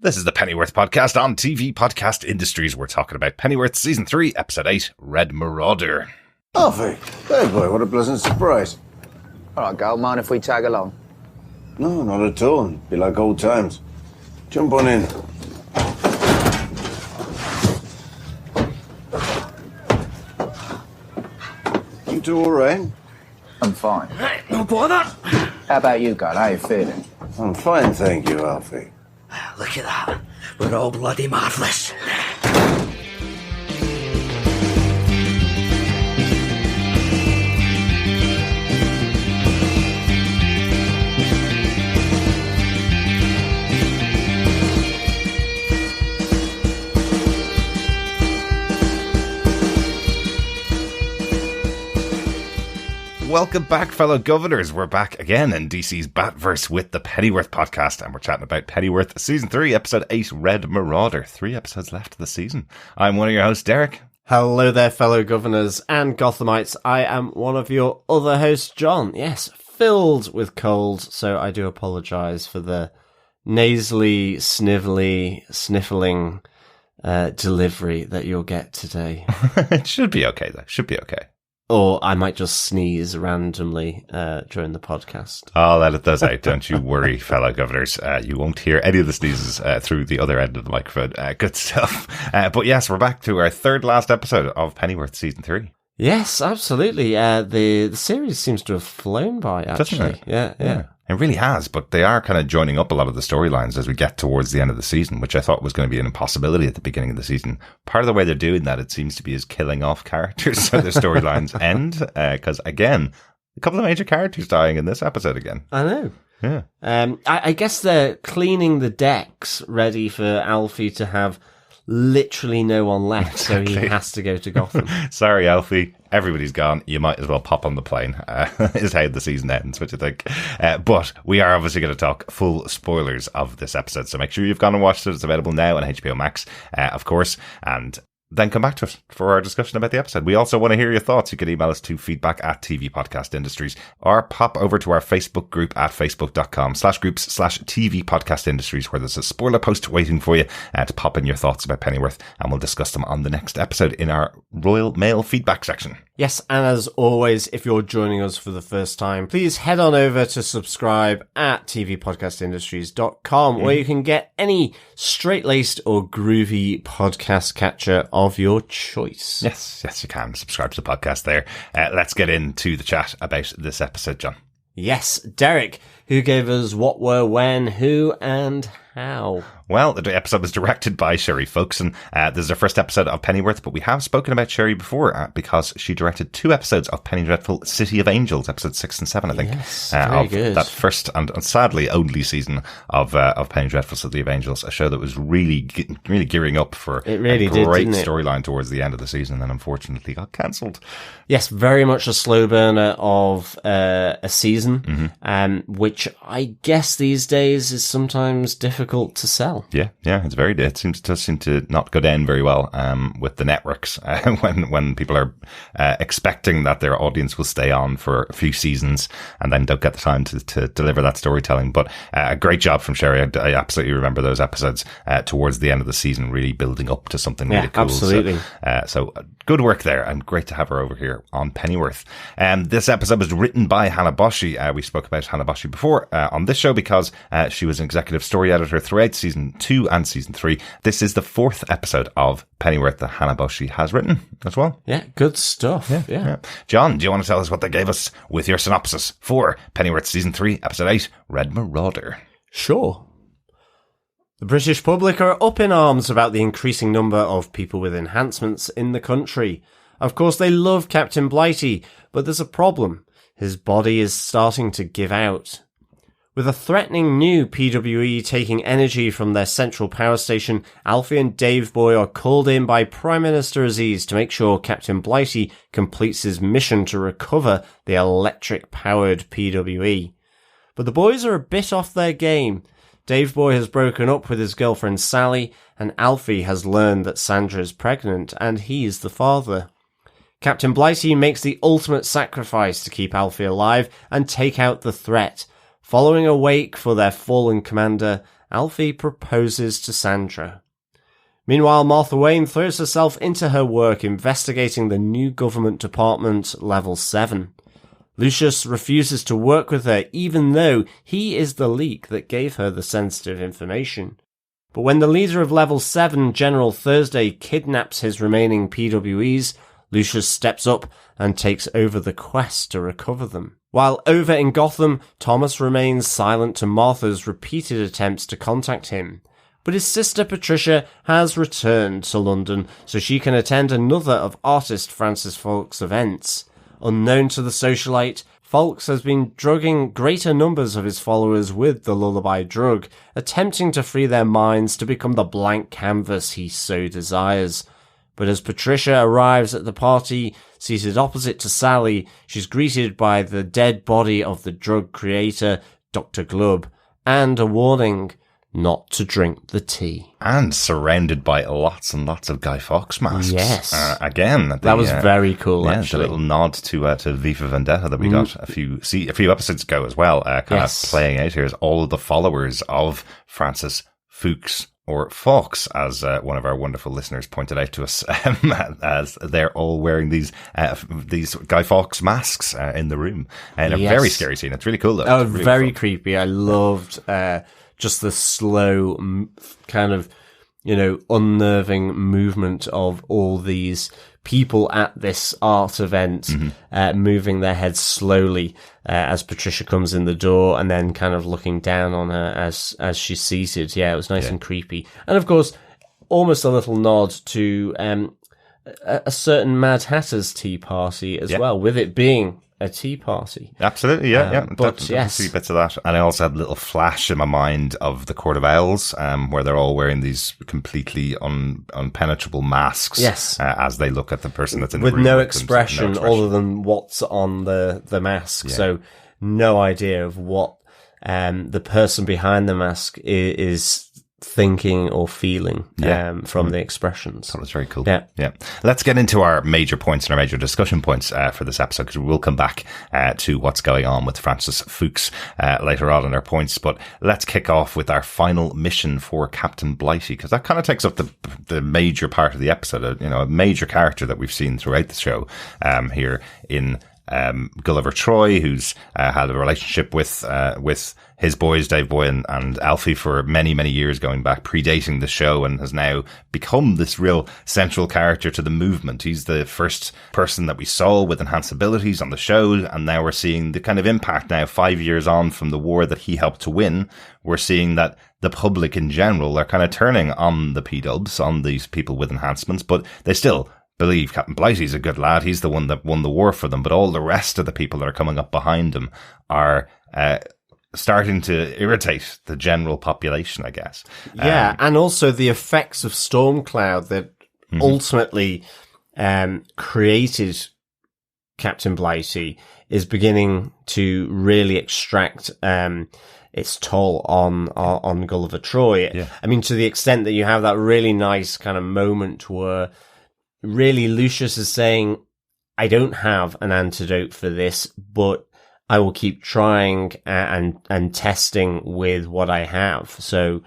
This is the Pennyworth podcast on TV Podcast Industries. We're talking about Pennyworth Season 3, Episode 8, Red Marauder. Alfie, hey boy, what a pleasant surprise. All right, Gal, mind if we tag along? No, not at all. It'd be like old times. Jump on in. You two all right? I'm fine. Hey, no bother. How about you, Gal? How you feeling? I'm fine, thank you, Alfie. Look at that. We're all bloody marvellous. Welcome back, fellow governors. We're back again in DC's Batverse with the Pennyworth podcast, and we're chatting about Pennyworth Season 3, Episode 8, Red Marauder. 3 episodes left of the season. I'm one of your hosts, Derek. Hello there, fellow governors and Gothamites. I am one of your other hosts, John. Yes, filled with cold, so I do apologise for the nasally, snivelly, sniffling delivery that you'll get today. It should be okay, though. Should be okay. Or I might just sneeze randomly during the podcast. I'll edit those out. Don't you worry, fellow governors. You won't hear any of the sneezes through the other end of the microphone. Good stuff. But yes, we're back to our third last episode of Pennyworth Season 3. Yes, absolutely. The series seems to have flown by, actually. Doesn't it? Yeah. It really has, but they are kind of joining up a lot of the storylines as we get towards the end of the season, which I thought was going to be an impossibility at the beginning of the season. Part of the way they're doing that, it seems to be, is killing off characters so their storylines end. Because, again, a couple of major characters dying in this episode again. I know. Yeah. I guess they're cleaning the decks ready for Alfie to have literally no one left, exactly. So he has to go to Gotham. Sorry, Alfie. Everybody's gone. You might as well pop on the plane, is how the season ends, what you think. But we are obviously going to talk full spoilers of this episode, so make sure you've gone and watched it. It's available now on HBO Max, of course, and then come back to us for our discussion about the episode. We also want to hear your thoughts. You can email us to feedback@TV Podcast Industries, or pop over to our Facebook group at facebook.com/groups/TV Podcast Industries, where there's a spoiler post waiting for you to pop in your thoughts about Pennyworth, and we'll discuss them on the next episode in our Royal Mail feedback section. Yes, and as always, if you're joining us for the first time, please head on over to subscribe at tvpodcastindustries.com, where you can get any straight-laced or groovy podcast catcher of your choice. Yes, you can. Subscribe to the podcast there. Let's get into the chat about this episode, John. Yes, Derek, who gave us what, were, when, who, and how? Well, the episode was directed by Sherry Folkson. This is our first episode of Pennyworth, but we have spoken about Sherry before because she directed 2 episodes of Penny Dreadful City of Angels, episodes 6 and 7, I think. Yes, very good. That first and sadly only season of Penny Dreadful City of Angels, a show that was really gearing up for a great storyline towards the end of the season, and then unfortunately got cancelled. Yes, very much a slow burner of a season, which I guess these days is sometimes difficult to sell. Yeah, it does seem to not go down very well with the networks when people are expecting that their audience will stay on for a few seasons and then don't get the time to deliver that storytelling. But a great job from Sherry. I absolutely remember those episodes towards the end of the season, really building up to something really cool. Absolutely. So good work there, and great to have her over here on Pennyworth. This episode was written by Hannah Boschy. We spoke about Hannah Boschy before on this show because she was an executive story editor throughout season 2 and season 3. This is the 4th episode of Pennyworth that Hannah Boschy has written as well. Yeah, good stuff. Yeah. John, do you want to tell us what they gave us with your synopsis for Pennyworth season 3, episode 8, Red Marauder? Sure. The British public are up in arms about the increasing number of people with enhancements in the country. Of course, they love Captain Blighty, but there's a problem. His body is starting to give out. With a threatening new PWE taking energy from their central power station, Alfie and Dave Boy are called in by Prime Minister Aziz to make sure Captain Blighty completes his mission to recover the electric-powered PWE. But the boys are a bit off their game. Dave Boy has broken up with his girlfriend Sally, and Alfie has learned that Sandra is pregnant and he's the father. Captain Blighty makes the ultimate sacrifice to keep Alfie alive and take out the threat. Following a wake for their fallen commander, Alfie proposes to Sandra. Meanwhile, Martha Wayne throws herself into her work investigating the new government department, Level 7. Lucius refuses to work with her even though he is the leak that gave her the sensitive information. But when the leader of Level 7, General Thursday, kidnaps his remaining PWEs, Lucius steps up and takes over the quest to recover them. While over in Gotham, Thomas remains silent to Martha's repeated attempts to contact him. But his sister Patricia has returned to London so she can attend another of artist Francis Falk's events. Unknown to the socialite, Falks has been drugging greater numbers of his followers with the lullaby drug, attempting to free their minds to become the blank canvas he so desires. But as Patricia arrives at the party, seated opposite to Sally, she's greeted by the dead body of the drug creator, Dr. Glubb, and a warning not to drink the tea. And surrounded by lots and lots of Guy Fawkes masks. Yes. Again. That was very cool, actually. The little nod to V for Vendetta that we got a few episodes ago as well, kind of playing out here as all of the followers of Francis Fuchs, or Fawkes, as one of our wonderful listeners pointed out to us, as they're all wearing these Guy Fawkes masks in the room. And a very scary scene. It's really cool, though. Oh, really very creepy. I loved just the slow kind of, unnerving movement of all these people at this art event, moving their heads slowly as Patricia comes in the door and then kind of looking down on her as she's seated. Yeah, it was nice and creepy. And of course, almost a little nod to a certain Mad Hatter's tea party as well, with it being a tea party. Absolutely, yeah. But yes, a few bits of that. And I also had a little flash in my mind of the Court of Owls, where they're all wearing these completely unpenetrable masks. Yes. As they look at the person that's in with the room. No expression other than what's on the mask. Yeah. So no idea of what the person behind the mask is thinking or feeling from the expressions. That was very cool. Yeah. Let's get into our major points and our major discussion points for this episode, because we will come back to what's going on with Francis Fuchs later on in our points. But let's kick off with our final mission for Captain Blighty, because that kind of takes up the major part of the episode. A major character that we've seen throughout the show here in Gulliver Troy, who's had a relationship with his boys, Dave Boy and Alfie, for many, many years going back, predating the show, and has now become this real central character to the movement. He's the first person that we saw with enhanced abilities on the show, and now we're seeing the kind of impact now, 5 years on from the war that he helped to win. We're seeing that the public in general are kind of turning on the P-dubs, on these people with enhancements, but they still believe Captain Blighty's a good lad. He's the one that won the war for them. But all the rest of the people that are coming up behind him are starting to irritate the general population, I guess. Yeah, and also the effects of Stormcloud that ultimately created Captain Blighty is beginning to really extract its toll on Gulliver Troy. Yeah. I mean, to the extent that you have that really nice kind of moment where really Lucius is saying, I don't have an antidote for this, but I will keep trying and testing with what I have. So,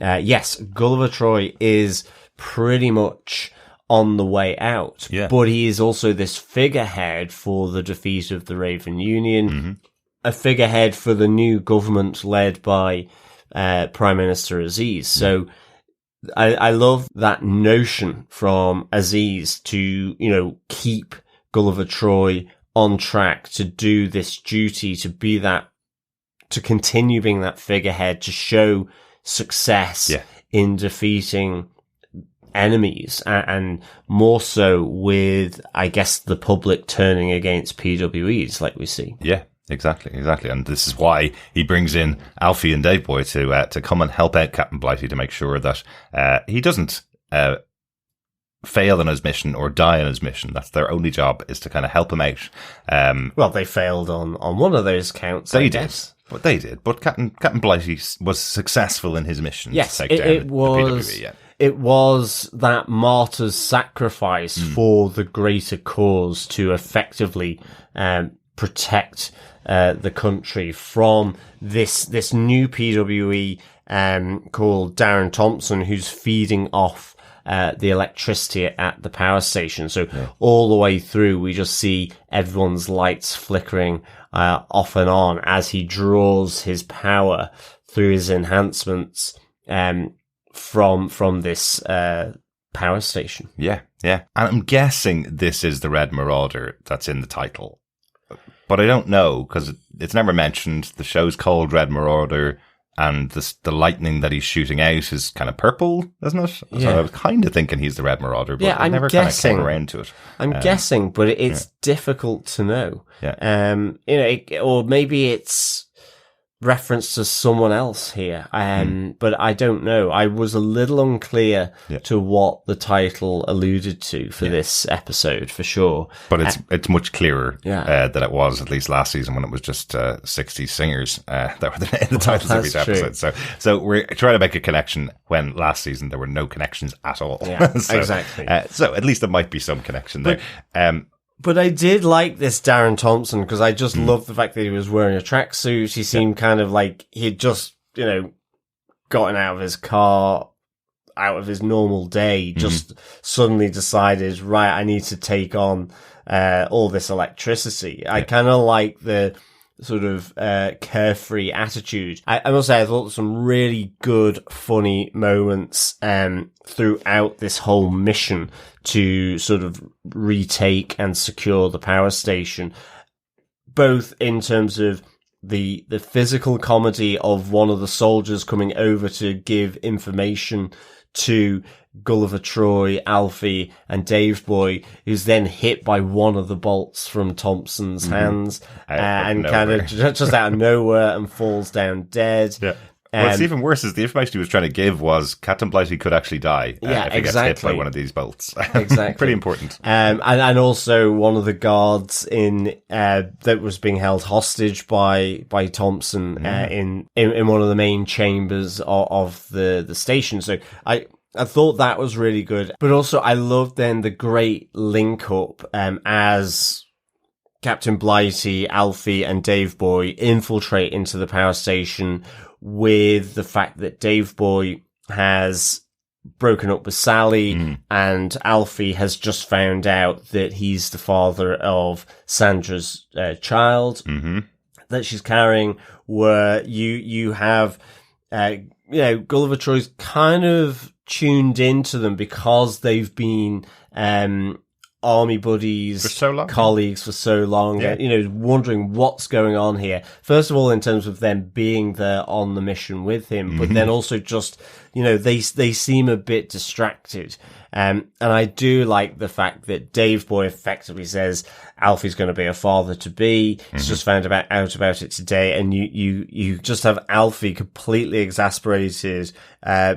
yes, Gulliver Troy is pretty much on the way out, but he is also this figurehead for the defeat of the Raven Union, a figurehead for the new government led by Prime Minister Aziz. So I love that notion from Aziz to, keep Gulliver Troy on track, to do this duty, to continue being that figurehead, to show success in defeating enemies, and more so with, I guess, the public turning against PWEs like we see. Yeah. Exactly. And this is why he brings in Alfie and Dave Boy to come and help out Captain Blighty, to make sure that he doesn't fail in his mission or die in his mission. That's their only job, is to kind of help him out. Well, they failed on one of those counts. They did. But Captain Blighty was successful in his mission. Yes, to take down it was. the PWE, It was that martyr's sacrifice for the greater cause to effectively protect the country from this new PWE called Darren Thompson, who's feeding off the electricity at the power station. So all the way through, we just see everyone's lights flickering off and on as he draws his power through his enhancements from this power station. Yeah. And I'm guessing this is the Red Marauder that's in the title. But I don't know, because it's never mentioned. The show's called Red Marauder, and the lightning that he's shooting out is kind of purple, isn't it? Yeah. So I was kind of thinking he's the Red Marauder, but I I'm never kind of came around to it. I'm guessing, but it's difficult to know. Yeah. Or maybe it's reference to someone else here. But I don't know. I was a little unclear to what the title alluded to for this episode, for sure. But it's much clearer than it was, at least last season, when it was just 60s singers that were in the titles of each episode. So we're trying to make a connection when last season there were no connections at all. Yeah, exactly. So at least there might be some connection there. But I did like this Darren Thompson, because I just loved the fact that he was wearing a tracksuit. He seemed kind of like he'd just, gotten out of his car, out of his normal day, just suddenly decided, right, I need to take on all this electricity. I kind of like the sort of carefree attitude. I must say, I thought some really good, funny moments throughout this whole mission to sort of retake and secure the power station, both in terms of the physical comedy of one of the soldiers coming over to give information to Gulliver Troy, Alfie, and Dave Boy, who's then hit by one of the bolts from Thompson's hands and kind of just out of nowhere and falls down dead. Yeah. What's even worse is the information he was trying to give was Captain Blighty could actually die if he gets hit by one of these bolts. Exactly. Pretty important. And also one of the guards that was being held hostage by Thompson in one of the main chambers of the station. So I thought that was really good. But also I loved then the great link up as Captain Blighty, Alfie, and Dave Boy infiltrate into the power station, with the fact that Dave Boy has broken up with Sally and Alfie has just found out that he's the father of Sandra's child that she's carrying, where you have, Gulliver Troy's kind of tuned into them because they've been, army buddies, for so long, colleagues for so long, wondering what's going on here. First of all, in terms of them being there on the mission with him, but then also just, they seem a bit distracted. And I do like the fact that Dave Boy effectively says Alfie's going to be a father-to-be. He's just found out about it today. And you just have Alfie completely exasperated,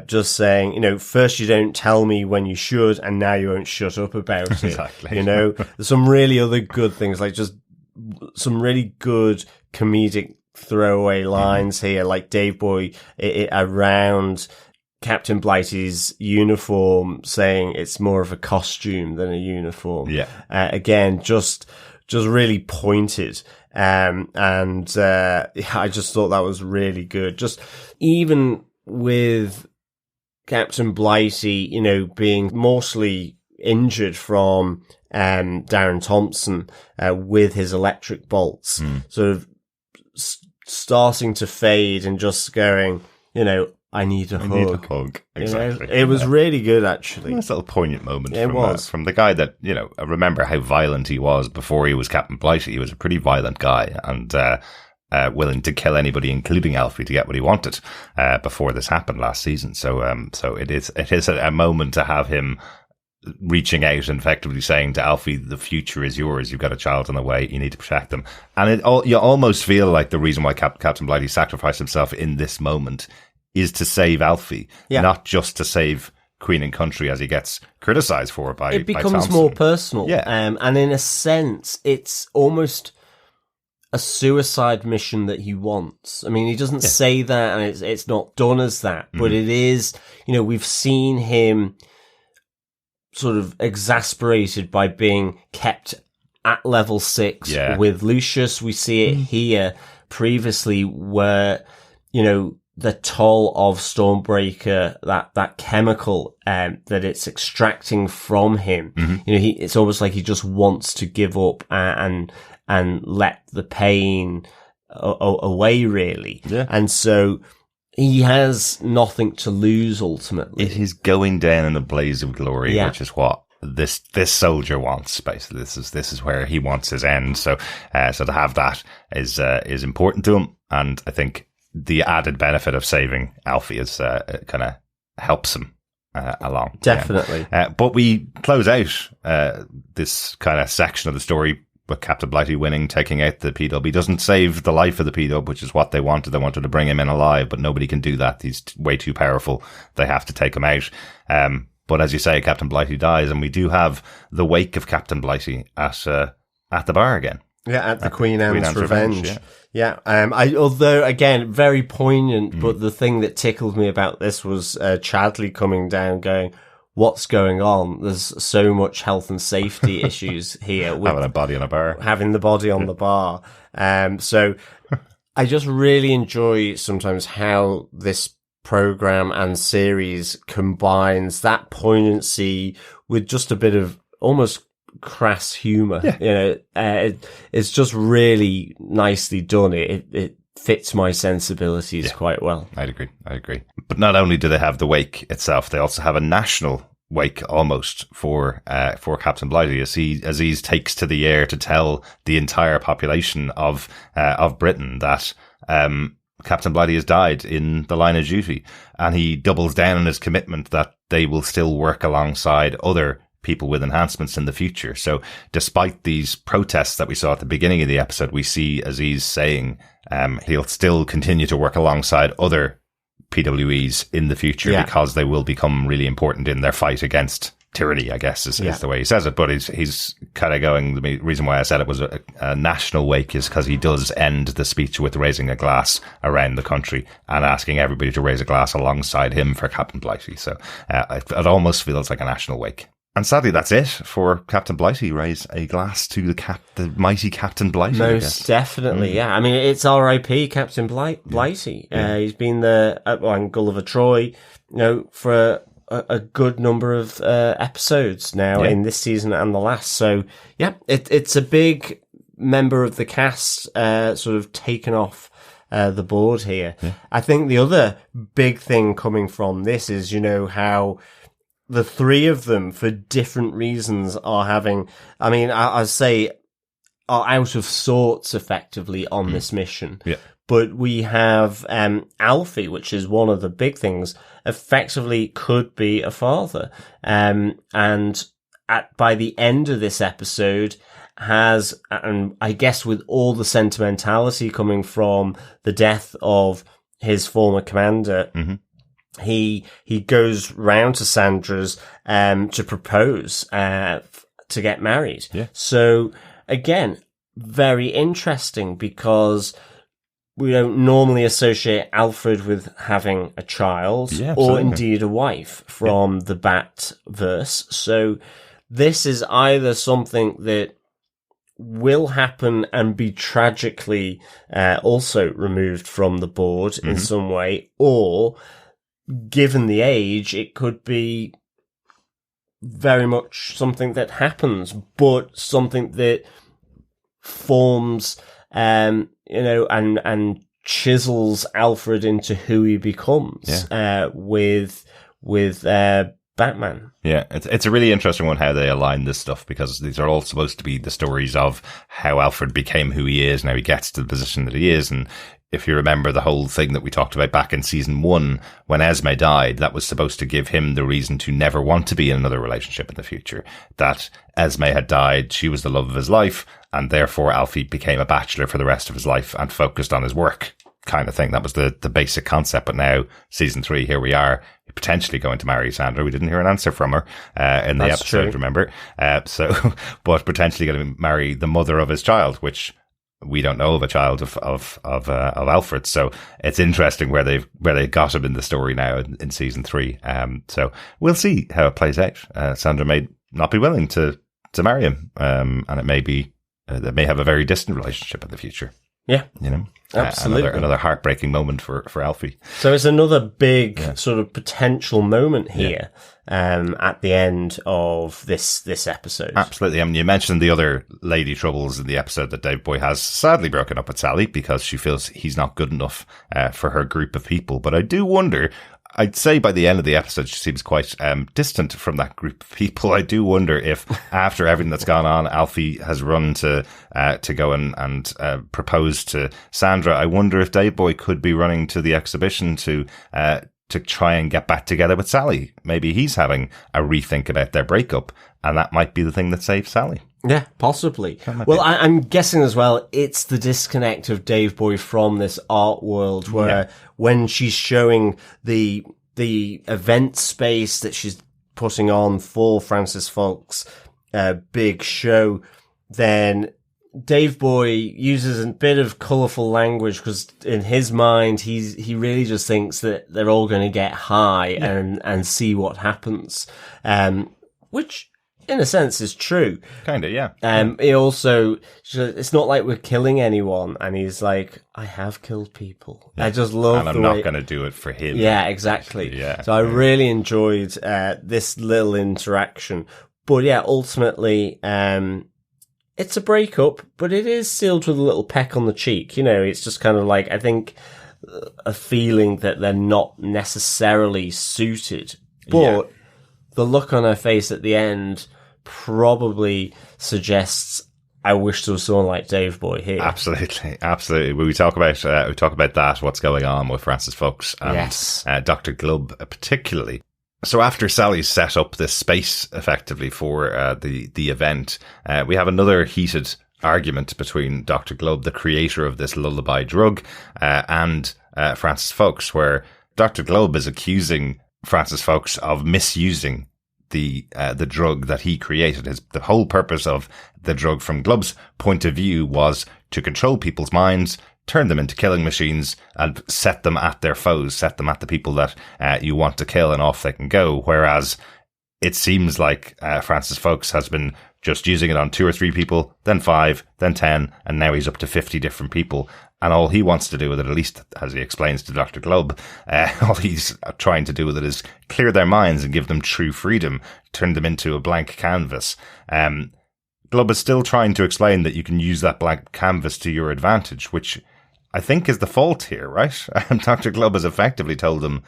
just saying, first you don't tell me when you should, and now you won't shut up about it. Exactly. There's some really other good things, like just some really good comedic throwaway lines here, like Dave Boy around Captain Blighty's uniform, saying it's more of a costume than a uniform. Yeah. Again, just really pointed. I just thought that was really good. Just even with Captain Blighty, being mostly injured from Darren Thompson with his electric bolts, sort of starting to fade and just going, I need a hug. Exactly. It was really good, actually. Nice little poignant moment from the guy that, I remember how violent he was before he was Captain Blighty. He was a pretty violent guy and willing to kill anybody, including Alfie, to get what he wanted before this happened last season. So it is a moment to have him reaching out and effectively saying to Alfie, the future is yours. You've got a child on the way. You need to protect them. And you almost feel like the reason why Captain Blighty sacrificed himself in this moment is to save Alfie, not just to save Queen and Country, as he gets criticised for by it becomes Thompson. more personal. Yeah. And in a sense, it's almost a suicide mission that he wants. I mean, he doesn't say that, and it's not done as that, but it is, we've seen him sort of exasperated by being kept at level 6 with Lucius. We see it here previously where, the toll of Stormbreaker, that chemical that it's extracting from him. You know, it's almost like he just wants to give up and let the pain away, really. Yeah. And so he has nothing to lose ultimately. It is going down in a blaze of glory, which is what this soldier wants. Basically, this is where he wants his end. So to have that is important to him, and I think the added benefit of saving Alfie is kind of helps him along. Definitely. But we close out this kind of section of the story with Captain Blighty winning, taking out the P-Dub. He doesn't save the life of the P-Dub, which is what they wanted. They wanted to bring him in alive, but nobody can do that. He's way too powerful. They have to take him out. But as you say, Captain Blighty dies, and we do have the wake of Captain Blighty at the bar again. Yeah, at the Queen Anne's Revenge. Yeah. Although, again, very poignant, but the thing that tickled me about this was Chadley coming down going, what's going on? There's so much health and safety issues here. With having a body on a bar. Having the body on the bar. So I just really enjoy sometimes how this program and series combines that poignancy with just a bit of almost crass humor. You know, it's just really nicely done. It fits my sensibilities quite well. I'd agree. But not only do they have the wake itself, they also have a national wake almost for Captain Blighty as he takes to the air to tell the entire population of Britain that Captain Blighty has died in the line of duty, and he doubles down on his commitment that they will still work alongside other people with enhancements in the future. So despite these protests that we saw at the beginning of the episode, we see Aziz saying he'll still continue to work alongside other PWEs in the future because they will become really important in their fight against tyranny, I guess is the way he says it. But he's kind of going, the reason why I said it was a national wake is because he does end the speech with raising a glass around the country and asking everybody to raise a glass alongside him for Captain Blighty. So it almost feels like a national wake. And sadly, that's it for Captain Blighty. Raise a glass to the mighty Captain Blighty. Most definitely, yeah. I mean, it's R.I.P. Captain Blighty. He's been there on Gulliver Troy, you know, for a good number of episodes now in this season and the last. So, yeah, it's a big member of the cast sort of taken off the board here. Yeah. I think the other big thing coming from this is, you know, how the three of them, for different reasons, are having, I mean, I'd say, are out of sorts effectively on this mission. Yeah. But we have Alfie, which is one of the big things, effectively could be a father. And by the end of this episode, has, and I guess with all the sentimentality coming from the death of his former commander, he goes round to Sandra's to propose to get married. Yeah. So again, very interesting because we don't normally associate Alfred with having a child or indeed a wife from the Bat verse. So this is either something that will happen and be tragically also removed from the board in some way, or given the age, it could be very much something that happens, but something that forms, you know, and chisels Alfred into who he becomes with Batman. Yeah, it's a really interesting one how they align this stuff, because these are all supposed to be the stories of how Alfred became who he is and how he gets to the position that he is. And if you remember the whole thing that we talked about back in season 1, when Esme died, that was supposed to give him the reason to never want to be in another relationship in the future. That Esme had died, she was the love of his life, and therefore Alfie became a bachelor for the rest of his life and focused on his work, kind of thing. That was the basic concept. But now, season 3, here we are, potentially going to marry Sandra. We didn't hear an answer from her in the episode, true. Remember? But potentially going to marry the mother of his child, which we don't know of a child of Alfred. So it's interesting where they got him in the story now in season 3. So we'll see how it plays out. Sandra may not be willing to marry him, and it may be they may have a very distant relationship in the future. Yeah. You know? Absolutely. Another heartbreaking moment for Alfie. So it's another big sort of potential moment here at the end of this episode. Absolutely. I mean, you mentioned the other lady troubles in the episode that Dave Boy has sadly broken up with Sally because she feels he's not good enough for her group of people. But I do wonder, I'd say by the end of the episode, she seems quite distant from that group of people. I do wonder if after everything that's gone on, Alfie has run to go and propose to Sandra. I wonder if Dave Boy could be running to the exhibition to try and get back together with Sally. Maybe he's having a rethink about their breakup, and that might be the thing that saves Sally. Yeah, possibly. Well, I'm guessing as well, it's the disconnect of Dave Boy from this art world where when she's showing the event space that she's putting on for Francis Fox's big show, then Dave Boy uses a bit of colourful language because in his mind, he really just thinks that they're all going to get high and see what happens, which in a sense is true. Kind of, yeah. He also, it's not like we're killing anyone, and he's like, I have killed people. I just love and I'm not going to do it for him. Yeah, exactly. Yeah. So I really enjoyed this little interaction. But yeah, ultimately, it's a breakup, but it is sealed with a little peck on the cheek. You know, it's just kind of like, I think, a feeling that they're not necessarily suited. But the look on her face at the end probably suggests, I wish there was someone like Dave Boy here. Absolutely, absolutely. We talk about that, what's going on with Francis Fox and Dr. Glubb particularly. So after Sally's set up this space effectively for the event, we have another heated argument between Dr. Glubb, the creator of this lullaby drug, and Francis Fox, where Dr. Glubb is accusing Francis Fox of misusing the drug that he created. The whole purpose of the drug from Glubb's point of view was to control people's minds, turn them into killing machines, and set them at their foes, set them at the people that you want to kill, and off they can go. Whereas it seems like Francis Fox has been just using it on 2 or 3 people, then 5, then 10, and now he's up to 50 different people. And all he wants to do with it, at least as he explains to Dr. Glubb, all he's trying to do with it is clear their minds and give them true freedom, turn them into a blank canvas. Glubb is still trying to explain that you can use that blank canvas to your advantage, which I think is the fault here, right? Dr. Glubb has effectively told them,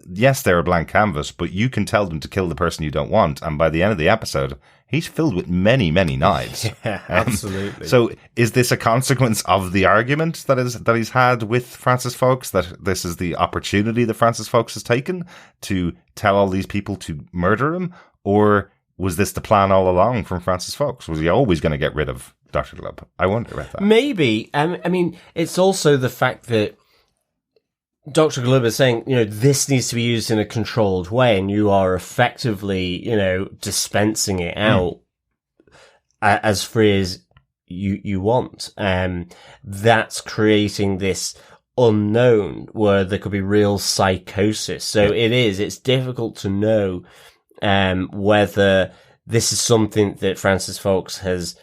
yes, they're a blank canvas, but you can tell them to kill the person you don't want. And by the end of the episode, he's filled with many, many knives. Yeah, absolutely. So is this a consequence of the argument that he's had with Francis Fox, that this is the opportunity that Francis Fox has taken to tell all these people to murder him? Or was this the plan all along from Francis Fox? Was he always going to get rid of Dr. Glubb? I wonder about that. Maybe. I mean, it's also the fact that Dr. Glubb is saying, you know, this needs to be used in a controlled way, and you are effectively, you know, dispensing it out as free as you want. That's creating this unknown where there could be real psychosis. So it's difficult to know whether this is something that Francis Fox has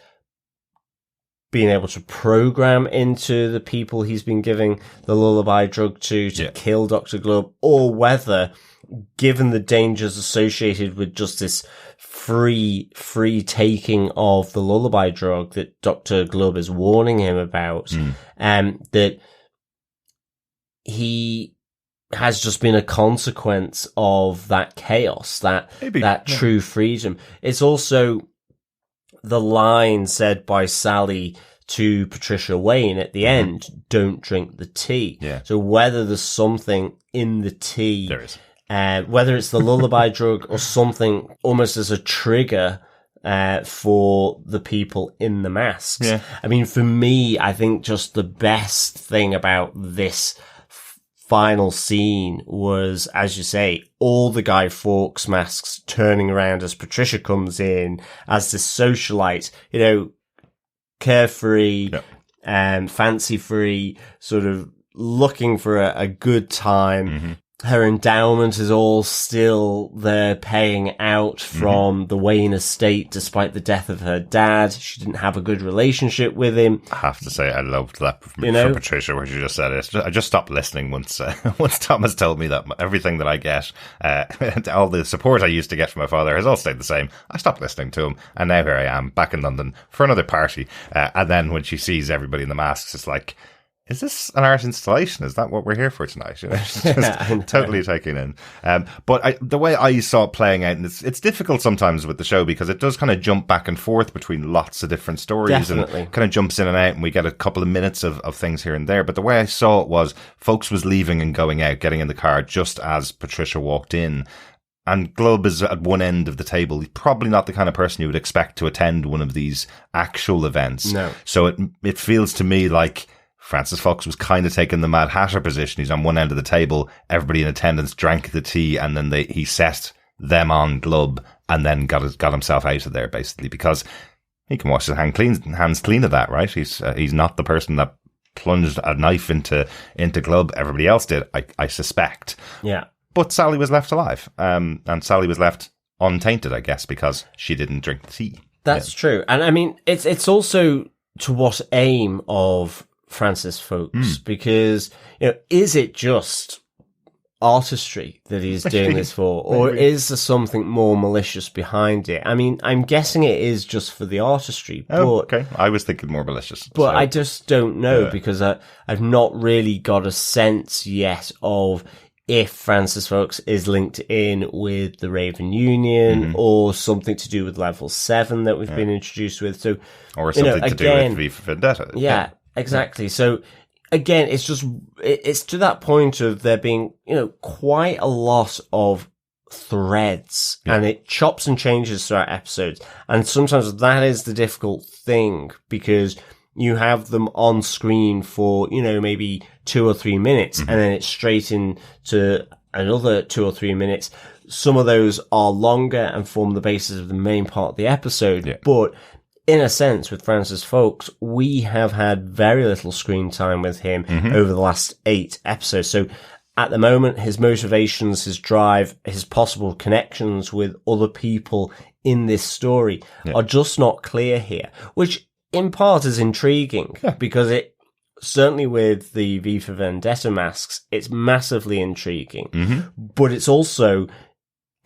been able to program into the people he's been giving the lullaby drug to kill Dr. Glubb, or whether, given the dangers associated with just this free taking of the lullaby drug that Dr. Glubb is warning him about, that he has just been a consequence of that chaos, that true freedom. It's also the line said by Sally to Patricia Wayne at the end, don't drink the tea. Yeah. So whether there's something in the tea, there is. Whether it's the lullaby drug or something almost as a trigger for the people in the masks. Yeah. I mean, for me, I think just the best thing about this final scene was, as you say, all the Guy Fawkes masks turning around as Patricia comes in as this socialite, you know, carefree, fancy free, sort of looking for a good time. her endowment is all still there paying out from the Wayne estate despite the death of her dad. She didn't have a good relationship with him. I have to say, I loved that from Patricia, where she just said it. I just stopped listening once once Thomas told me that everything that I get, all the support I used to get from my father has all stayed the same. I stopped listening to him, and now here I am, back in London for another party. And then when she sees everybody in the masks, it's like, is this an art installation? Is that what we're here for tonight? You know, just totally taking in. But the way I saw it playing out, and it's difficult sometimes with the show because it does kind of jump back and forth between lots of different stories and kind of jumps in and out, and we get a couple of minutes of things here and there. But the way I saw it was folks was leaving and going out, getting in the car just as Patricia walked in. And Glubb is at one end of the table. He's probably not the kind of person you would expect to attend one of these actual events. No. So it feels to me like Francis Fox was kind of taking the Mad Hatter position. He's on one end of the table. Everybody in attendance drank the tea, and then he set them on Glubb, and then got himself out of there basically because he can wash his hands clean of that, right? He's not the person that plunged a knife into Glubb. Everybody else did, I suspect. Yeah. But Sally was left alive, and Sally was left untainted, I guess, because she didn't drink the tea. That's true, and I mean it's also to what aim of Francis Fox, because, is it just artistry that he's doing this for, or is there something more malicious behind it? I mean, I'm guessing it is just for the artistry. Okay. I was thinking more malicious. But I just don't know, because I've not really got a sense yet of if Francis Fox is linked in with the Raven Union or something to do with Level 7 that we've been introduced with. So, or something to do with V for Vendetta. Yeah. Exactly. So again, it's to that point of there being, quite a lot of threads and it chops and changes throughout episodes. And sometimes that is the difficult thing because you have them on screen for, maybe 2 or 3 minutes and then it's straight into another 2 or 3 minutes. Some of those are longer and form the basis of the main part of the episode, but in a sense, with Francis Fox, we have had very little screen time with him over the last 8 episodes. So at the moment, his motivations, his drive, his possible connections with other people in this story are just not clear here, which in part is intriguing because it certainly with the V for Vendetta masks, it's massively intriguing, but it's also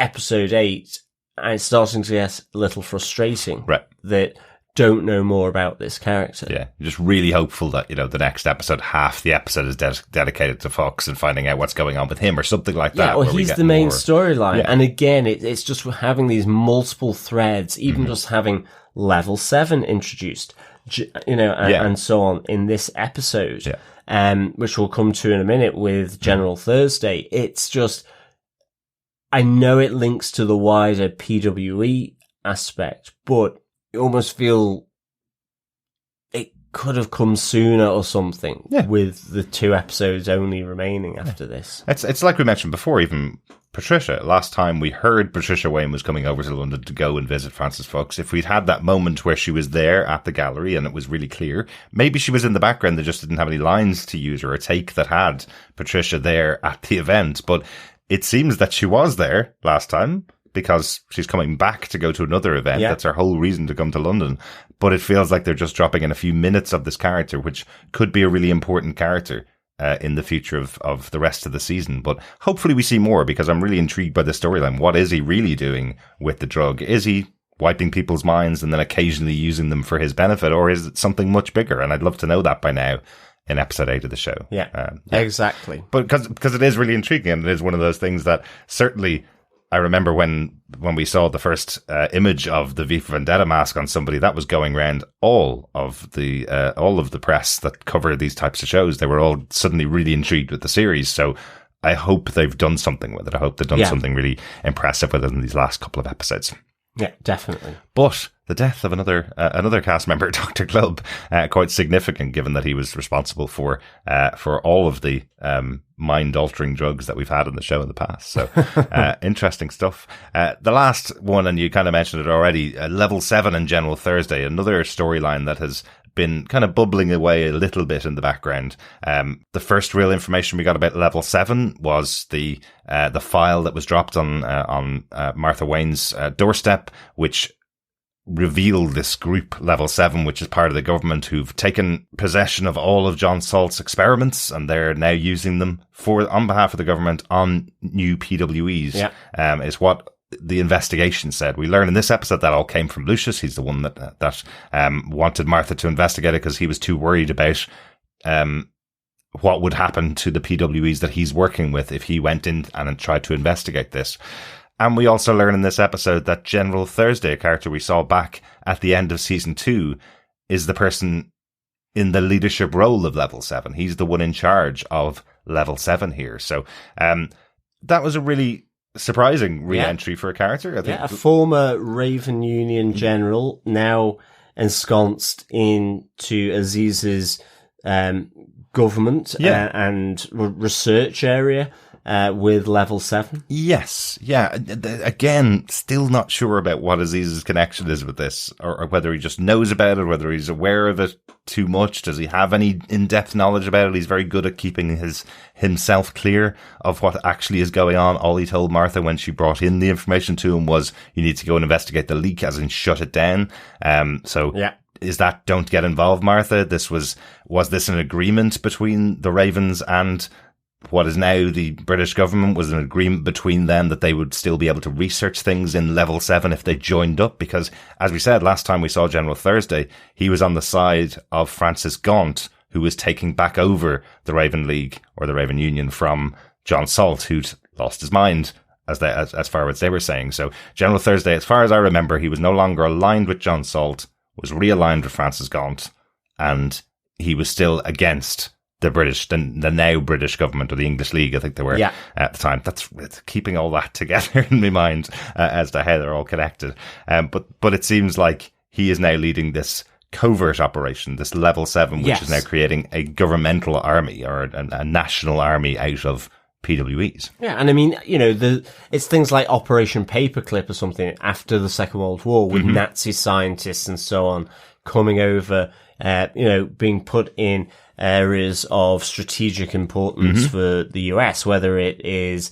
episode 8 and it's starting to get a little frustrating that don't know more about this character. Yeah, you're just really hopeful that, the next episode, half the episode is dedicated to Fox and finding out what's going on with him or something like that. Yeah, well, he's the main storyline. Yeah. And again, it's just having these multiple threads, even just having Level 7 introduced, and so on in this episode, which we'll come to in a minute with General Thursday. It's just, I know it links to the wider PWE aspect, but you almost feel it could have come sooner or something with the 2 episodes only remaining after this. It's like we mentioned before, even Patricia. Last time we heard Patricia Wayne was coming over to London to go and visit Francis Fox. If we'd had that moment where she was there at the gallery and it was really clear, maybe she was in the background, they just didn't have any lines to use or a take that had Patricia there at the event. But it seems that she was there last time, because she's coming back to go to another event. That's her whole reason to come to London. But it feels like they're just dropping in a few minutes of this character, which could be a really important character in the future of the rest of the season. But hopefully we see more, because I'm really intrigued by the storyline. What is he really doing with the drug? Is he wiping people's minds and then occasionally using them for his benefit, or is it something much bigger? And I'd love to know that by now in episode 8 of the show. Exactly. But because it is really intriguing, and it is one of those things that certainly I remember when we saw the first image of the V for Vendetta mask on somebody, that was going around all of the press that cover these types of shows. They were all suddenly really intrigued with the series. So I hope they've done something with it. I hope they've done something really impressive with it in these last couple of episodes. Yeah, definitely. But the death of another cast member, Dr. Glubb, quite significant, given that he was responsible for all of the mind-altering drugs that we've had in the show in the past. So interesting stuff. The last one, and you kind of mentioned it already, Level 7 and General Thursday, another storyline that has been kind of bubbling away a little bit in the background. The first real information we got about level 7 was the file that was dropped on Martha Wayne's doorstep, which revealed this group level 7, which is part of the government, who've taken possession of all of John Salt's experiments, and they're now using them on behalf of the government on new PWEs. Yeah. Is what the investigation said. We learn in this episode that all came from Lucius. He's the one that wanted Martha to investigate it because he was too worried about what would happen to the PWEs that he's working with if he went in and tried to investigate this. And we also learn in this episode that General Thursday, a character we saw back at the end of season 2, is the person in the leadership role of level 7. He's the one in charge of level 7 here. So that was a really surprising re-entry for a character. I think. Yeah, a former Raven Union general, now ensconced into Aziz's government and research area. With level 7. Yes. Yeah. Again, still not sure about what Aziz's connection is with this, or whether he just knows about it, whether he's aware of it too much. Does he have any in-depth knowledge about it? He's very good at keeping himself clear of what actually is going on. All he told Martha when she brought in the information to him was, you need to go and investigate the leak, as in shut it down. Yeah. Is that don't get involved, Martha? Was this an agreement between the Ravens and what is now the British government? Was an agreement between them that they would still be able to research things in level 7 if they joined up? Because, as we said, last time we saw General Thursday, he was on the side of Francis Gaunt, who was taking back over the Raven League or the Raven Union from John Salt, who'd lost his mind, as far as they were saying. So General Thursday, as far as I remember, he was no longer aligned with John Salt, was realigned with Francis Gaunt, and he was still against the British, the now British government, or the English League, I think they were at the time. That's keeping all that together in my mind as to how they're all connected. But it seems like he is now leading this covert operation, this level 7, which is now creating a governmental army or a national army out of PWEs. Yeah, and I mean, it's things like Operation Paperclip or something after the Second World War with Nazi scientists and so on coming over, being put in areas of strategic importance for the US, whether it is,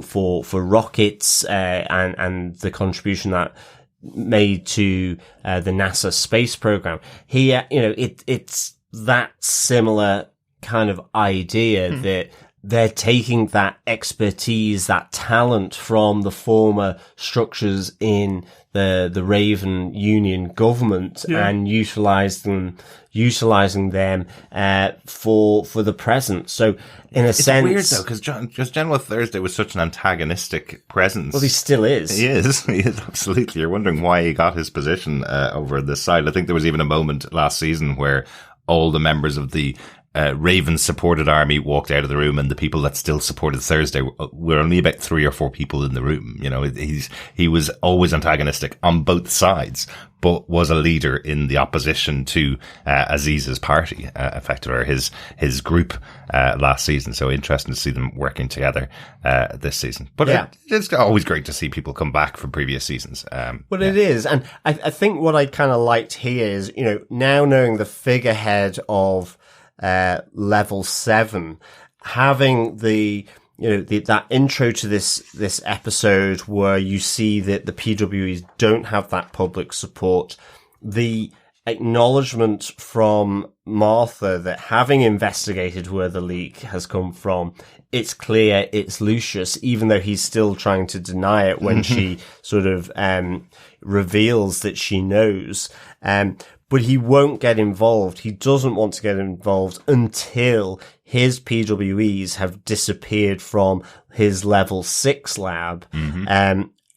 for rockets, and the contribution that made to, the NASA space program. Here, it's that similar kind of idea that they're taking that expertise, that talent from the former structures in the Raven Union government and utilizing them for the present. So in a sense, it's weird though, because General Thursday was such an antagonistic presence. Well, he still is. He is absolutely. You're wondering why he got his position over this side. I think there was even a moment last season where all the members of the Raven supported army walked out of the room, and the people that still supported Thursday were only about 3 or 4 people in the room. He was always antagonistic on both sides, but was a leader in the opposition to Aziz's party, effectively, or his group last season. So interesting to see them working together this season. But it's always great to see people come back from previous seasons. It is, and I think what I kind of liked here is, now knowing the figurehead of level 7, having that intro to this episode where you see that the PWEs don't have that public support, the acknowledgement from Martha that having investigated where the leak has come from, it's clear it's Lucius, even though he's still trying to deny it when she sort of reveals that she knows. But he won't get involved. He doesn't want to get involved until his PWEs have disappeared from his level 6 lab,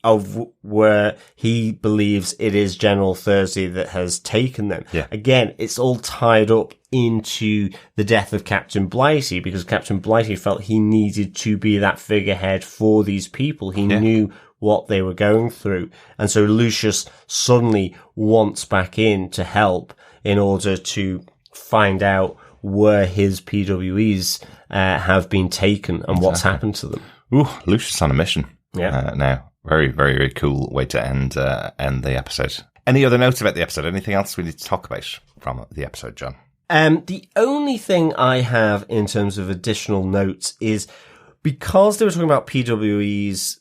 of where he believes it is General Thursday that has taken them. Yeah. Again, it's all tied up into the death of Captain Blighty, because Captain Blighty felt he needed to be that figurehead for these people. He knew what they were going through. And so Lucius suddenly wants back in to help in order to find out where his PWEs have been taken and what's happened to them. Ooh, Lucius on a mission. Now. Very, very, very cool way to end the episode. Any other notes about the episode? Anything else we need to talk about from the episode, John? The only thing I have in terms of additional notes is because they were talking about PWE's,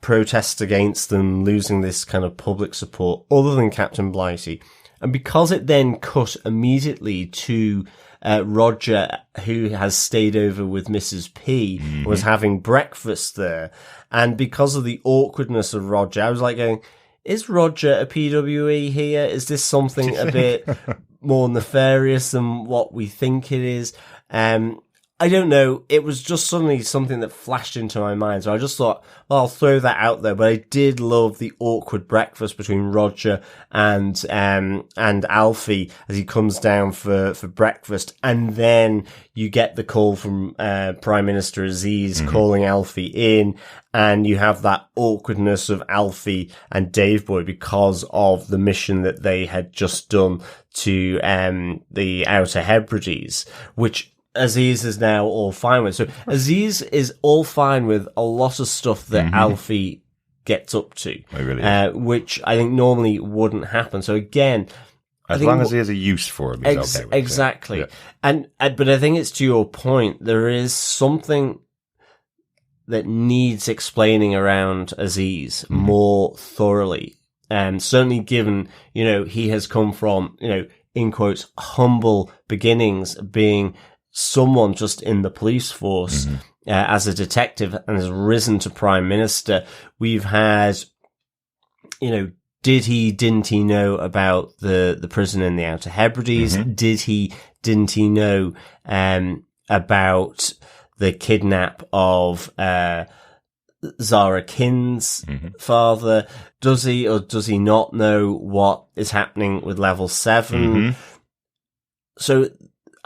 protests against them losing this kind of public support other than Captain Blighty. And because it then cut immediately to Roger, who has stayed over with Mrs. P, was having breakfast there. And because of the awkwardness of Roger, I was like going, is Roger a PWE here? Is this something a bit more nefarious than what we think it is? I don't know. It was just suddenly something that flashed into my mind. So I just thought, well, I'll throw that out there. But I did love the awkward breakfast between Roger and Alfie as he comes down for breakfast. And then you get the call from, Prime Minister Aziz calling Alfie in. And you have that awkwardness of Alfie and Dave Boy because of the mission that they had just done to, the Outer Hebrides, which Aziz is now all fine with. So Aziz is all fine with a lot of stuff that Alfie gets up to, which I think normally wouldn't happen. So again, as long as he has a use for him, he's okay with it. Exactly. Yeah. But I think it's to your point. There is something that needs explaining around Aziz more thoroughly. Certainly given, he has come from, in quotes, humble beginnings, being someone just in the police force as a detective and has risen to Prime Minister. We've had, didn't he know about the prison in the Outer Hebrides? Didn't he know about the kidnap of Zara Kinn's father? Does he or does he not know what is happening with Level 7? So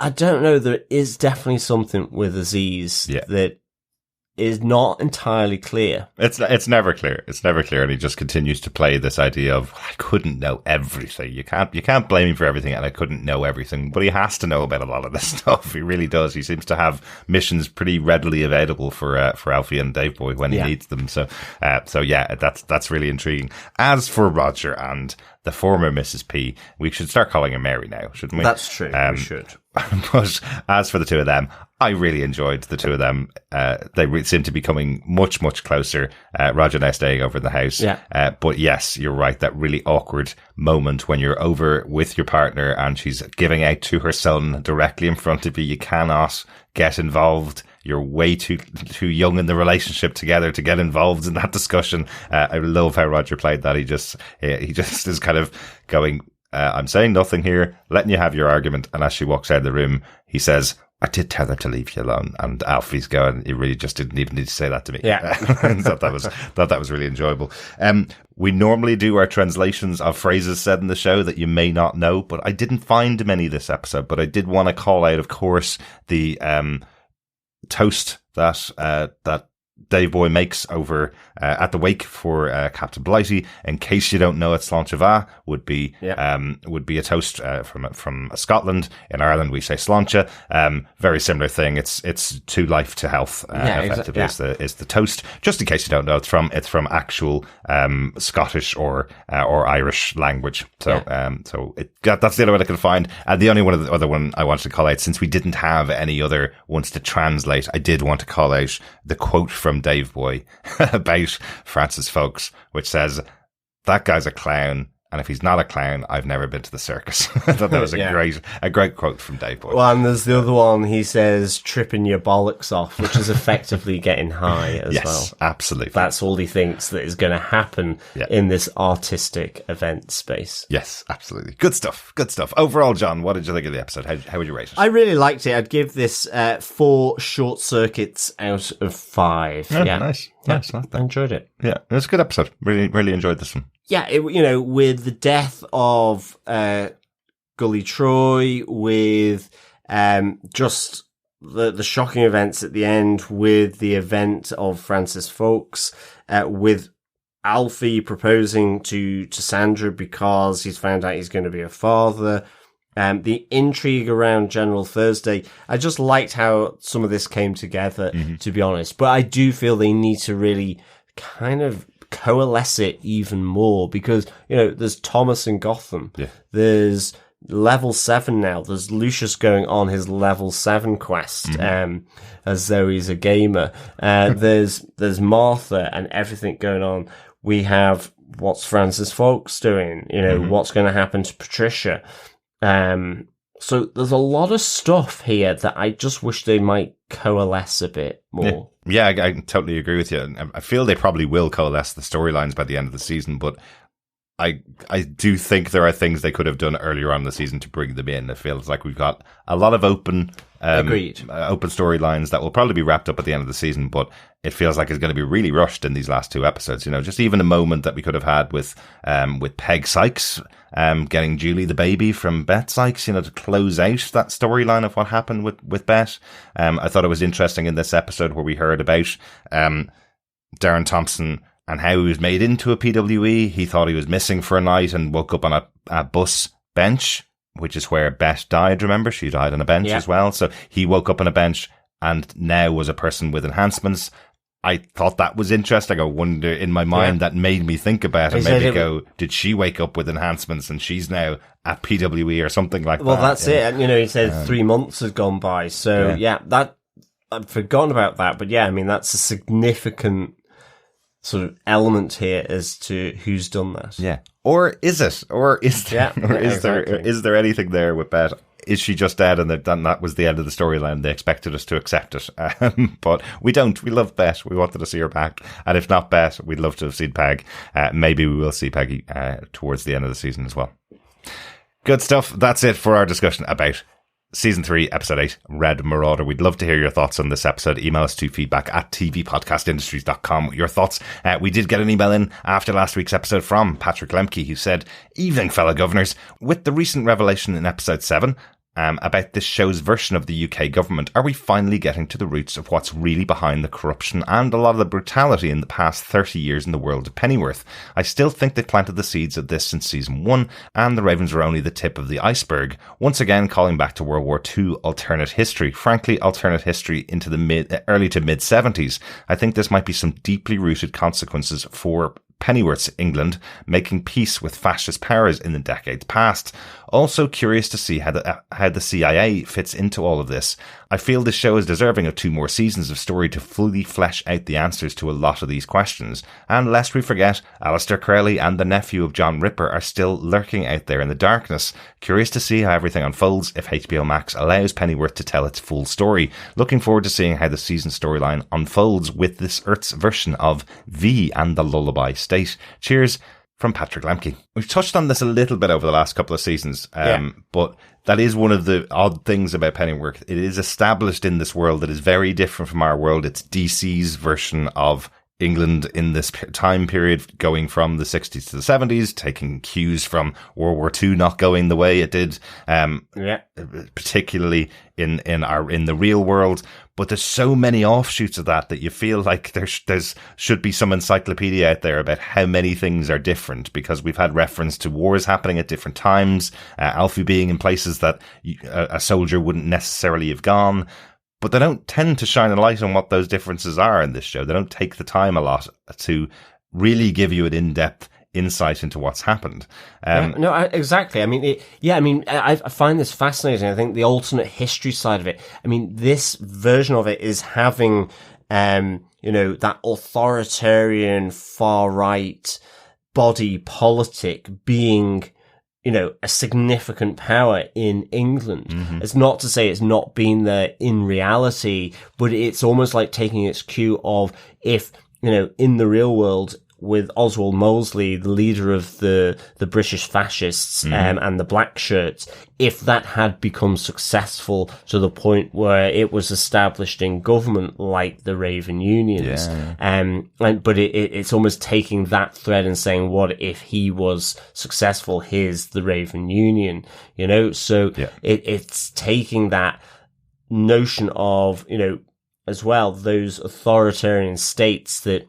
I don't know. There is definitely something with Aziz that is not entirely clear. It's never clear. It's never clear, and he just continues to play this idea of I couldn't know everything. You can't blame me for everything, and I couldn't know everything. But he has to know about a lot of this stuff. He really does. He seems to have missions pretty readily available for Alfie and Dave Boy when he needs them. So yeah, that's really intriguing. As for Roger and the former Mrs. P, we should start calling her Mary now, shouldn't we? That's true. We should. But as for the two of them, I really enjoyed the two of them. They seem to be coming much, much closer. Roger now staying over in the house. Yeah. But yes, you're right. That really awkward moment when you're over with your partner and she's giving out to her son directly in front of you. You cannot get involved. You're way too young in the relationship together to get involved in that discussion. I love how Roger played that. He just is kind of going, I'm saying nothing here, letting you have your argument. And as she walks out of the room, he says, I did tell her to leave you alone. And Alfie's going, you really just didn't even need to say that to me. Yeah. thought that was really enjoyable. We normally do our translations of phrases said in the show that you may not know, but I didn't find many this episode. But I did want to call out, of course, the toast that Dave Boy makes over at the wake for Captain Blighty. In case you don't know it, Sláinte mhath would be a toast from Scotland. In Ireland, we say Sláinte. Very similar thing. It's to life, to health. Effectively, is the toast. Just in case you don't know, it's from actual Scottish or Irish language. So that's the only one I could find. And the only other one I wanted to call out, since we didn't have any other ones to translate, I did want to call out the quote from Dave Boy about Francis Folks, which says, "That guy's a clown, and if he's not a clown, I've never been to the circus." I thought that was a great quote from Dave Boy. Well, and there's the other one. He says, "Tripping your bollocks off," which is effectively getting high as well. Yes, absolutely. That's all he thinks that is going to happen in this artistic event space. Yes, absolutely. Good stuff. Good stuff. Overall, John, what did you think of the episode? How would you rate it? I really liked it. I'd give this 4 short circuits out of 5. Oh, nice. Nice. I enjoyed it. Yeah, it was a good episode. Really, really enjoyed this one. Yeah, with the death of Gully Troy, with just the shocking events at the end, with the event of Francis Folks, with Alfie proposing to Sandra because he's found out he's going to be a father, the intrigue around General Thursday. I just liked how some of this came together, to be honest. But I do feel they need to really kind of coalesce it even more because, there's Thomas in Gotham. Yeah. There's level 7 now. There's Lucius going on his level 7 quest, as though he's a gamer. There's Martha and everything going on. We have what's Francis Fawkes doing, what's going to happen to Patricia. So there's a lot of stuff here that I just wish they might coalesce a bit more. Yeah, I totally agree with you. I feel they probably will coalesce the storylines by the end of the season, but I do think there are things they could have done earlier on in the season to bring them in. It feels like we've got a lot of open storylines that will probably be wrapped up at the end of the season, but it feels like it's going to be really rushed in these last 2 episodes. Just even a moment that we could have had with Peg Sykes getting Julie the baby from Beth Sykes, to close out that storyline of what happened with Beth. I thought it was interesting in this episode where we heard about Darren Thompson and how he was made into a PWE. He thought he was missing for a night and woke up on a bus bench, which is where Beth died, remember? She died on a bench as well. So he woke up on a bench and now was a person with enhancements. I thought that was interesting. I wonder, in my mind, that made me think about it. Maybe go, did she wake up with enhancements and she's now at PWE or something like that? Well, that's it. And, he said 3 months has gone by. So, that I'd forgotten about that. But that's a significant sort of element here as to who's done that. Yeah. Or is it? Or is there, is there anything there with Beth? Is she just dead and that was the end of the storyline? They expected us to accept it. But we don't. We love Beth. We wanted to see her back. And if not Beth, we'd love to have seen Peg. Maybe we will see Peggy towards the end of the season as well. Good stuff. That's it for our discussion about Season 3, Episode 8, Red Marauder. We'd love to hear your thoughts on this episode. Email us to feedback@tvpodcastindustries.com with your thoughts. We did get an email in after last week's episode from Patrick Lemke, who said, "Evening, fellow governors. With the recent revelation in Episode 7, about this show's version of the UK government, are we finally getting to the roots of what's really behind the corruption and a lot of the brutality in the past 30 years in the world of Pennyworth? I still think they planted the seeds of this since season 1, and the Ravens were only the tip of the iceberg. Once again, calling back to World War II alternate history, frankly, alternate history into the early to mid 70s. I think this might be some deeply rooted consequences for Pennyworth's England, making peace with fascist powers in the decades past. Also curious to see how the CIA fits into all of this. I feel this show is deserving of 2 more seasons of story to fully flesh out the answers to a lot of these questions. And lest we forget, Alistair Crowley and the nephew of John Ripper are still lurking out there in the darkness. Curious to see how everything unfolds if HBO Max allows Pennyworth to tell its full story. Looking forward to seeing how the season storyline unfolds with this Earth's version of V and the Lullaby State. Cheers." From Patrick Lemke. We've touched on this a little bit over the last couple of seasons, but that is one of the odd things about Pennyworth. It is established in this world that is very different from our world. It's DC's version of England in this time period, going from the 60s to the 70s, taking cues from World War II not going the way it did, particularly in the real world. But there's so many offshoots of that you feel like there should be some encyclopedia out there about how many things are different, because we've had reference to wars happening at different times, Alfie being in places that a soldier wouldn't necessarily have gone. But they don't tend to shine a light on what those differences are in this show. They don't take the time a lot to really give you an in-depth insight into what's happened. Exactly. I mean, I find this fascinating. I think the alternate history side of it, this version of it is having, that authoritarian far-right body politic being, a significant power in England. Mm-hmm. It's not to say it's not been there in reality, but it's almost like taking its cue of if, in the real world, with Oswald Mosley, the leader of the British fascists, and the black shirts, if that had become successful to the point where it was established in government like the Raven Unions. But it's almost taking that thread and saying, what if he was successful? Here's the Raven Union, So it's taking that notion of, as well, those authoritarian states that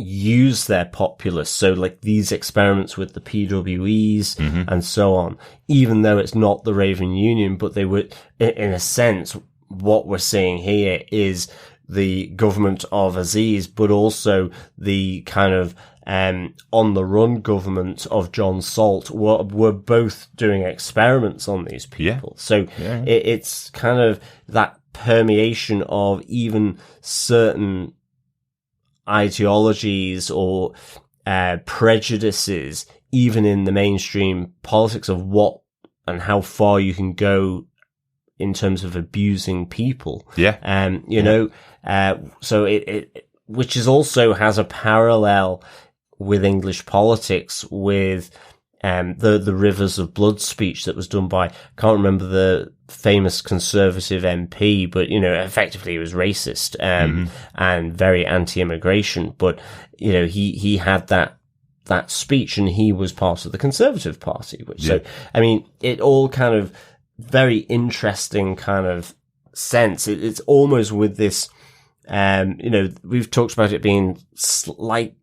use their populace. So like these experiments with the PWEs and so on, even though it's not the Raven Union, but they would, in a sense, what we're seeing here is the government of Aziz, but also the kind of on the run government of John Salt were both doing experiments on these people. Yeah. So it's kind of that permeation of even certain ideologies or prejudices, even in the mainstream politics of what and how far you can go in terms of abusing people. Yeah. So it which is also has a parallel with English politics with the Rivers of Blood speech that was done by, can't remember the famous Conservative MP, but, effectively he was racist, and very anti-immigration. But, he had that speech and he was part of the Conservative Party, so, I mean, it all kind of very interesting kind of sense. It's almost with this, we've talked about it being like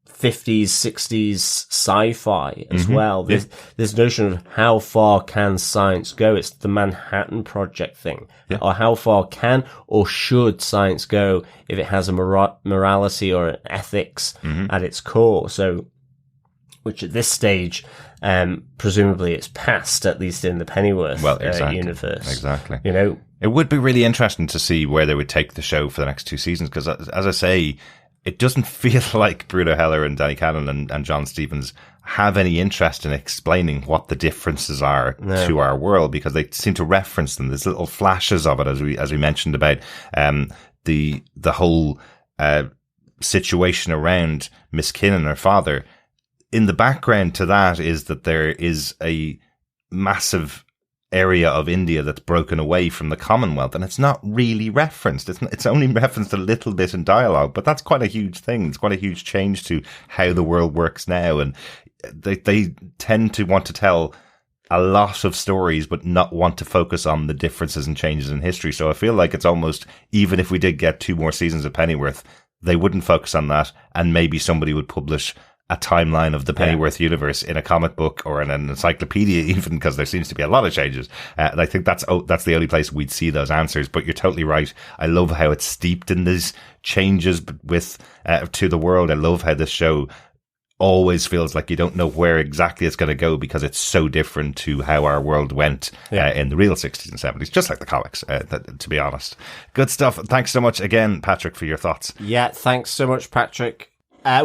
50s, 60s sci-fi as well. This notion of how far can science go? It's the Manhattan Project thing. Or how far can or should science go if it has a morality or an ethics at its core? So, which at this stage, presumably it's past, at least in the Pennyworth universe. Exactly. It would be really interesting to see where they would take the show for the next 2 seasons, because as I say, it doesn't feel like Bruno Heller and Danny Cannon and John Stevens have any interest in explaining what the differences are to our world, because they seem to reference them. There's little flashes of it, as we mentioned about the whole situation around Miss Kin and her father. In the background to that is that there is a massive area of India that's broken away from the Commonwealth, and it's not really referenced. It's only referenced a little bit in dialogue, but that's quite a huge thing. It's quite a huge change to how the world works now, and they tend to want to tell a lot of stories, but not want to focus on the differences and changes in history. So I feel like it's almost, even if we did get 2 more seasons of Pennyworth, they wouldn't focus on that, and maybe somebody would publish a timeline of the Pennyworth universe in a comic book or in an encyclopedia, even, because there seems to be a lot of changes. And I think that's the only place we'd see those answers. But you're totally right. I love how it's steeped in these changes with to the world. I love how this show always feels like you don't know where exactly it's going to go, because it's so different to how our world went in the real 60s and 70s, just like the comics, to be honest. Good stuff. Thanks so much again, Patrick, for your thoughts. Yeah, thanks so much, Patrick.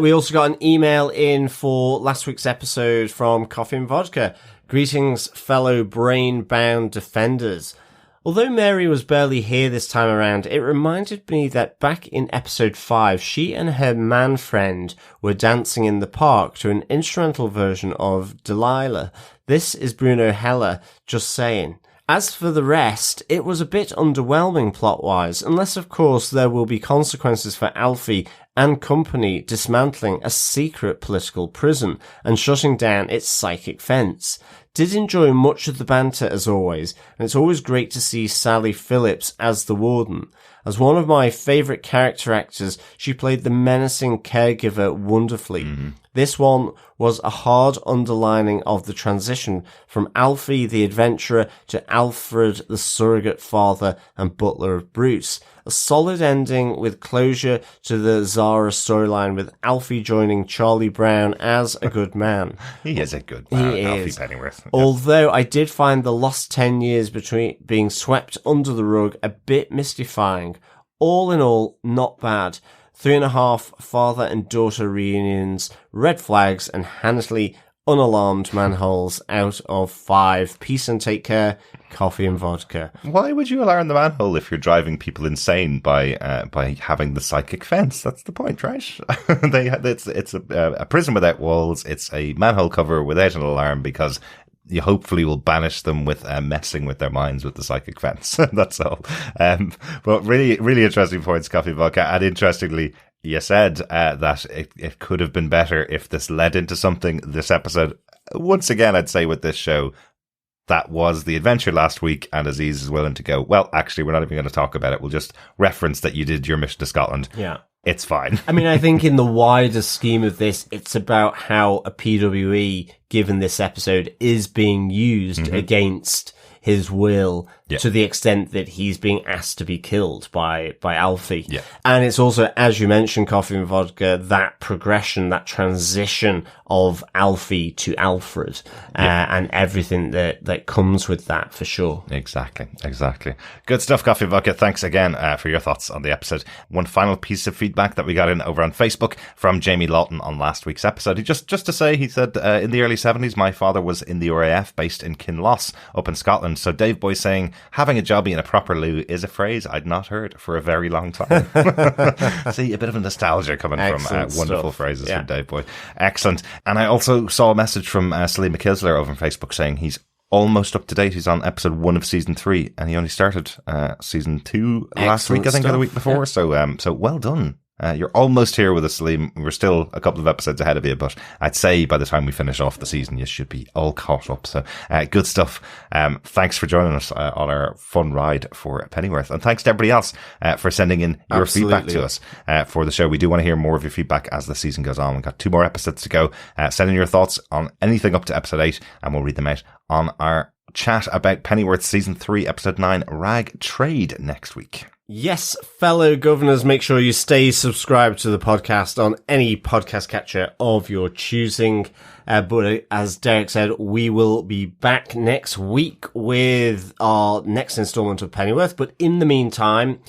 We also got an email in for last week's episode from Coffee and Vodka. Greetings, fellow brain-bound defenders. Although Mary was barely here this time around, it reminded me that back in episode 5, she and her man friend were dancing in the park to an instrumental version of Delilah. This is Bruno Heller, just saying. As for the rest, it was a bit underwhelming plot-wise, unless of course there will be consequences for Alfie and company dismantling a secret political prison and shutting down its psychic fence. Did enjoy much of the banter as always, and it's always great to see Sally Phillips as the warden. As one of my favourite character actors, she played the menacing caregiver wonderfully. This one was a hard underlining of the transition from Alfie the adventurer to Alfred the surrogate father and butler of Bruce. A solid ending with closure to the Zara storyline, with Alfie joining Charlie Brown as a good man. He is a good man, He Alfie is. Pennyworth. Although I did find the lost 10 years between being swept under the rug a bit mystifying. All in all, not bad. 3.5 father and daughter reunions, red flags, and Hansley unalarmed manholes out of 5. Peace and take care. Coffee and vodka. Why would you alarm the manhole if you're driving people insane by having the psychic fence? That's the point, right? It's a prison without walls. It's a manhole cover without an alarm, because you hopefully will banish them with messing with their minds with the psychic fence. That's all. But really, really interesting points, Coffee Vodka. And interestingly, you said that it could have been better if this led into something this episode. Once again, I'd say with this show, that was the adventure last week, and Aziz is willing to go, well, actually, we're not even going to talk about it. We'll just reference that you did your mission to Scotland. Yeah. It's fine. I mean, I think in the wider scheme of this, it's about how a PWE, given this episode, is being used against his will to the extent that he's being asked to be killed by Alfie. Yeah. And it's also, as you mentioned, Coffee and Vodka, that progression, that transition of Alfie to Alfred, and everything that comes with that, for sure. Exactly. Good stuff, Coffee and Vodka. Thanks again for your thoughts on the episode. One final piece of feedback that we got in over on Facebook from Jamie Lawton on last week's episode. He just to say, he said, in the early 70s, my father was in the RAF based in Kinloss up in Scotland. So Dave Boy saying, having a jobby in a proper loo is a phrase I'd not heard for a very long time. See, a bit of a nostalgia coming from wonderful phrases from Dave Boy. Excellent. And I also saw a message from Salim McKisler over on Facebook saying he's almost up to date. He's on episode 1 of season 3, and he only started season 2 last week, I think, or the week before. Yeah. So well done. You're almost here with us, Salim. We're still a couple of episodes ahead of you, but I'd say by the time we finish off the season, you should be all caught up. So, good stuff. Thanks for joining us on our fun ride for Pennyworth. And thanks to everybody else for sending in your feedback to us for the show. We do want to hear more of your feedback as the season goes on. We've got 2 more episodes to go. Send in your thoughts on anything up to episode 8, and we'll read them out on our chat about Pennyworth season 3, episode 9, Rag Trade, next week. Yes, fellow governors, make sure you stay subscribed to the podcast on any podcast catcher of your choosing. But as Derek said, we will be back next week with our next installment of Pennyworth. But in the meantime,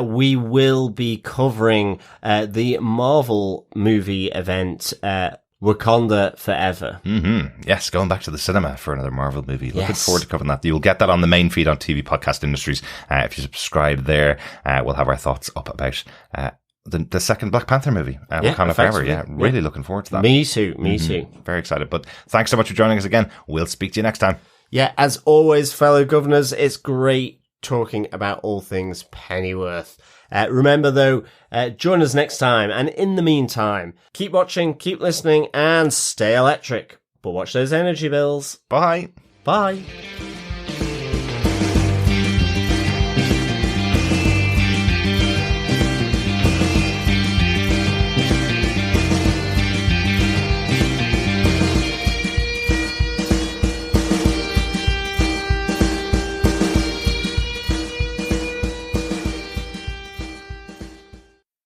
we will be covering the Marvel movie event, Wakanda Forever. Mm-hmm. Yes, going back to the cinema for another Marvel movie. Looking forward to covering that. You'll get that on the main feed on TV Podcast Industries. If you subscribe there, we'll have our thoughts up about the second Black Panther movie, Wakanda Forever. Yeah, really looking forward to that. Me too. Very excited. But thanks so much for joining us again. We'll speak to you next time. Yeah, as always, fellow governors, it's great talking about all things Pennyworth. Remember, though, join us next time. And in the meantime, keep watching, keep listening, and stay electric. But watch those energy bills. Bye. Bye.